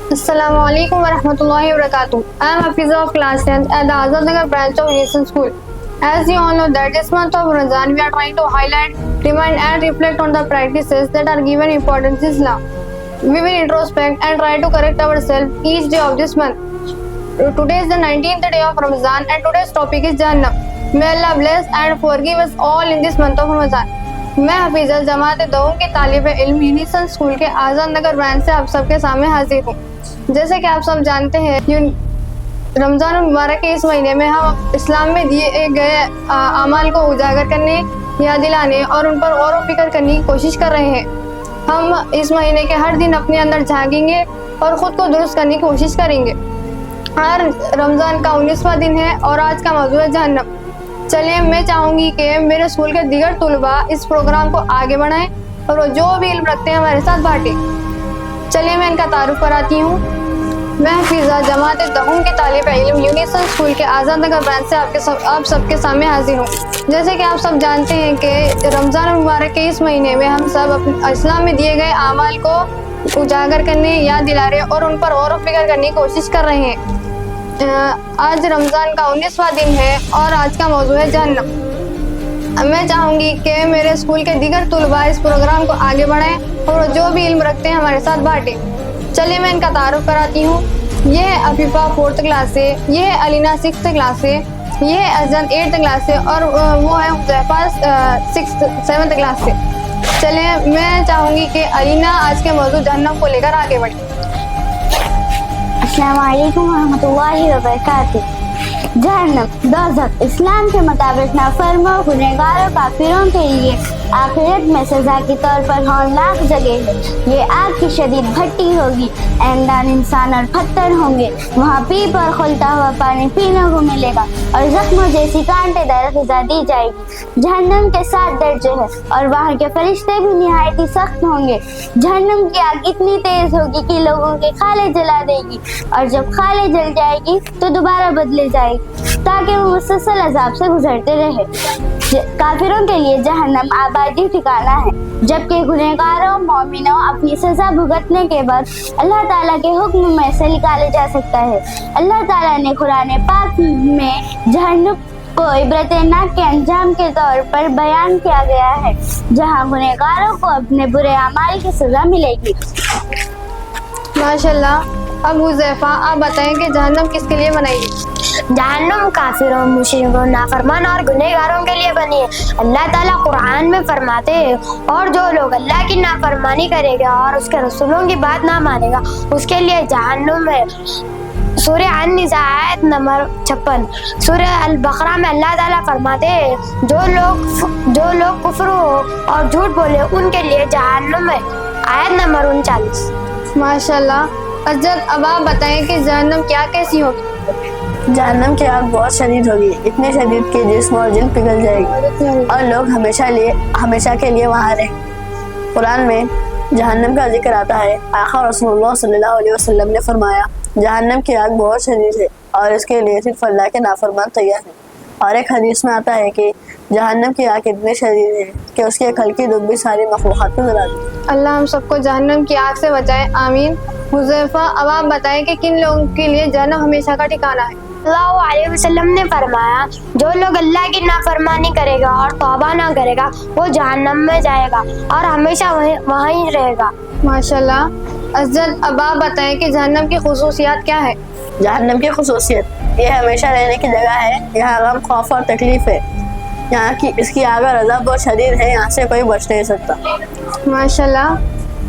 Assalamu alaikum wa rahmatullahi wa barakatuh. I am Hafiza of class 10th at the Azad Nagar branch of Unison School. As you all know that this month of Ramadan we are trying to highlight, remind and reflect on the practices that are given importance in Islam. We will introspect and try to correct ourselves each day of this month. Today is the 19th day of Ramadan and today's topic is Jahannam. May Allah bless and forgive us all in this month of Ramadan. میں حفیظہ جماعت دوم کے طالب علم unison school کے Azad Nagar branch سے آپ سب کے سامنے حاضر ہوں. جیسے کہ آپ سب جانتے ہیں رمضان المبارک کے اس مہینے میں ہم اسلام میں دیے گئے اعمال کو اجاگر کرنے، یاد دلانے اور ان پر غور و فکر کرنے کی کوشش کر رہے ہیں. ہم اس مہینے کے ہر دن اپنے اندر جھانکیں گے اور خود کو درست کرنے کی کوشش کریں گے. آج رمضان کا 19واں دن ہے اور آج کا موضوع ہے جہنم. چلیے میں چاہوں گی کہ میرے اسکول کے دیگر طلباء اس پروگرام کو آگے بڑھائیں اور وہ جو بھی علم رکھتے ہیں ہمارے ساتھ بانٹیں. چلیے میں ان کا تعارف کراتی ہوں. میں حفیظہ جماعت دہوم کے طالب علم یونیسن اسکول کے آزاد نگر برانچ سے آپ سب کے سامنے حاضر ہوں. جیسے کہ آپ سب جانتے ہیں کہ رمضان المبارک کے اس مہینے میں ہم سب اسلام میں دیے گئے اعمال کو اجاگر کرنے، یاد دلا رہے اور ان پر غور و فکر کرنے کی کوشش کر رہے ہیں. آج رمضان کا 19واں دن ہے اور آج کا موضوع ہے جہنم. میں چاہوں گی کہ میرے اسکول کے دیگر طلباء اس پروگرام کو آگے بڑھائیں اور جو بھی علم رکھتے ہیں ہمارے ساتھ بانٹیں. چلیے میں ان کا تعارف کراتی ہوں. یہ ہے عفیفہ 4th کلاس سے، یہ ہے علینا 6th کلاس سے، یہ ہے ازن 8th کلاس سے اور وہ ہے حذیفہ 7th کلاس سے. چلیے میں چاہوں گی کہ علینا آج کے موضوع جہنم کو لے کر آگے بڑھیں. السلام علیکم ورحمۃ اللہ وبرکاتہ. جہنم دوزخ اسلام کے مطابق نافرماں گنہگاروں کافروں کے لیے آخرت میں سزا کے طور پر ہولناک جگہ ہے. یہ آگ کی شدید بھٹی ہوگی، ایندان انسان اور پتھر ہوں گے. وہاں پیپ اور کھولتا ہوا پانی پینے کو ملے گا اور زخموں جیسی کانٹے دار غذا دی جائے گی. جہنم کے 7 درجے ہیں اور وہاں کے فرشتے بھی نہایت ہی سخت ہوں گے. جہنم کی آگ اتنی تیز ہوگی کہ لوگوں کے کھالے جلا دے گی اور جب کھالے جل جائے گی تو دوبارہ بدلے جائے گی تاکہ وہ مسلسل عذاب سے گزرتے رہے. کافروں کے لیے جہنم آبادی ٹھکانہ ہے، جبکہ گنہگاروں مومنوں اپنی سزا بھگتنے کے بعد اللہ تعالیٰ کے حکم میں سے نکالے جا سکتا ہے. اللہ تعالیٰ نے قرآن پاک میں جہنم کو عبرت ناک کے انجام کے طور پر بیان کیا گیا ہے، جہاں گنہگاروں کو اپنے برے اعمال کی سزا ملے گی. ماشاء اللہ. اب حذیفہ آپ بتائیں کہ جہنم کس کے لیے بنائی گئی؟ جہنم کافروں، مشرکوں، نافرمان اور گنہگاروں کے لیے بنی ہے. اللہ تعالیٰ قرآن میں فرماتے ہیں اور جو لوگ اللہ کی نافرمانی کرے گا اور اس کے رسولوں کی بات نہ مانے گا اس کے لیے جہنم ہے. سورہ النساء آیت نمبر 56. سورہ البقرہ میں اللہ تعالیٰ فرماتے ہیں جو لوگ کفر ہو اور جھوٹ بولے ان کے لیے جہنم ہے. آیت نمبر 39. ماشاء اللہ. اجد اب آپ بتائیں کہ جہنم کیا کیسی ہوگی؟ جہنم کی آگ بہت شدید ہوگی، اتنی شدید کہ جسم اور جلد پگھل جائے گی اور لوگ ہمیشہ کے لیے وہاں رہیں گے. قرآن میں جہنم کا ذکر آتا ہے. آقا رسول اللہ صلی اللہ علیہ وسلم نے فرمایا جہنم کی آگ بہت شدید ہے اور اس کے لیے صرف اللہ کے نافرمان تیار ہیں. اور ایک حدیث میں آتا ہے کہ جہنم کی آگ اتنی شدید ہے کہ اس کی ایک ہلکی دب بھی ساری مخلوقات کو جلا دے. اللہ ہم سب کو جہنم کی آگ سے بچائے، آمین. حذیفہ اب آپ بتائیں کہ کن لوگوں کے لیے جہنم ہمیشہ کا ٹھکانہ ہے؟ اللہ علیہ وسلم نے فرمایا جو لوگ اللہ کی نافرمانی کرے گا اور توبہ نہ کرے گا وہ جہنم میں جائے گا اور ہمیشہ وہیں رہے گا. ماشاء اللہ. ازد اب آپ بتائیں کہ جہنم کی خصوصیات کیا ہے؟ جہنم کی خصوصیت یہ ہمیشہ رہنے کی جگہ ہے. یہاں غم، خوف اور تکلیف ہے. یہاں کی اس کی آگ اور عذاب بہت شدید ہے، یہاں سے کوئی بچ نہیں سکتا. ماشاء اللہ.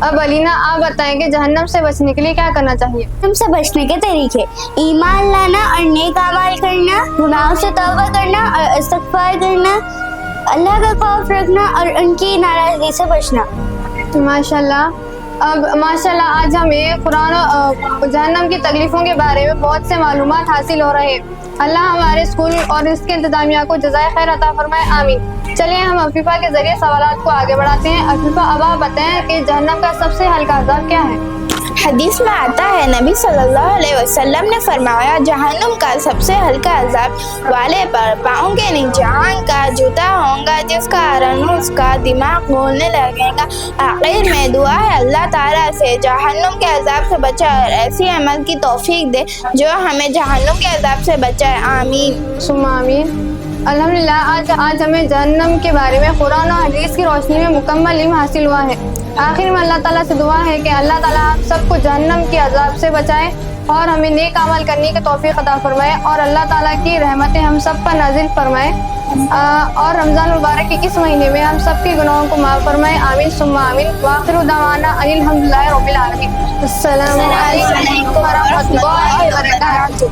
اب علینا آپ بتائیں کہ جہنم سے بچنے کے لیے کیا کرنا چاہیے؟ جہنم سے بچنے کے طریقے: ایمان لانا اور نیک اعمال کرنا، گناہوں سے توبہ کرنا اور استغفار کرنا، اللہ کا خوف رکھنا اور ان کی ناراضگی سے بچنا. ماشاء اللہ. اب ماشاء اللہ آج ہمیں قرآن و جہنم کی تکلیفوں کے بارے میں بہت سے معلومات حاصل ہو رہے ہیں. اللہ ہمارے اسکول اور اس کے انتظامیہ کو جزائے خیر عطا فرمائے، آمین. چلیے ہم عفیفہ کے ذریعے سوالات کو آگے بڑھاتے ہیں. عفیفہ اب آپ بتائیں کہ جہنم کا سب سے ہلکا عذاب کیا ہے؟ حدیث میں آتا ہے نبی صلی اللہ علیہ وسلم نے فرمایا جہنم کا سب سے ہلکا عذاب والے پر پاؤں کے نیچے آنکھ کا جوتا ہوگا جس کا کارن اس کا دماغ بولنے لگے گا۔ آخر میں دعا ہے اللہ تعالیٰ سے جہنم کے عذاب سے بچائے اور ایسی عمل کی توفیق دے جو ہمیں جہنم کے عذاب سے بچائے، آمین ثم آمین۔ الحمدللہ آج ہمیں جہنم کے بارے میں قرآن اور حدیث کی روشنی میں مکمل علم حاصل ہوا ہے۔ آخر میں اللہ تعالیٰ سے دعا ہے کہ اللہ تعالیٰ آپ سب کو جہنم کے عذاب سے بچائے اور ہمیں نیک عمل کرنے کی توفیق عطا فرمائے اور اللہ تعالیٰ کی رحمتیں ہم سب پر نازل فرمائے اور رمضان مبارک کے اس مہینے میں ہم سب کے گناہوں کو معاف فرمائے، آمین ثم آمین۔ وآخر دعوانا ان الحمدللہ رب العالمین۔ السلام علیکم ورحمۃ اللہ وبرکاتہ۔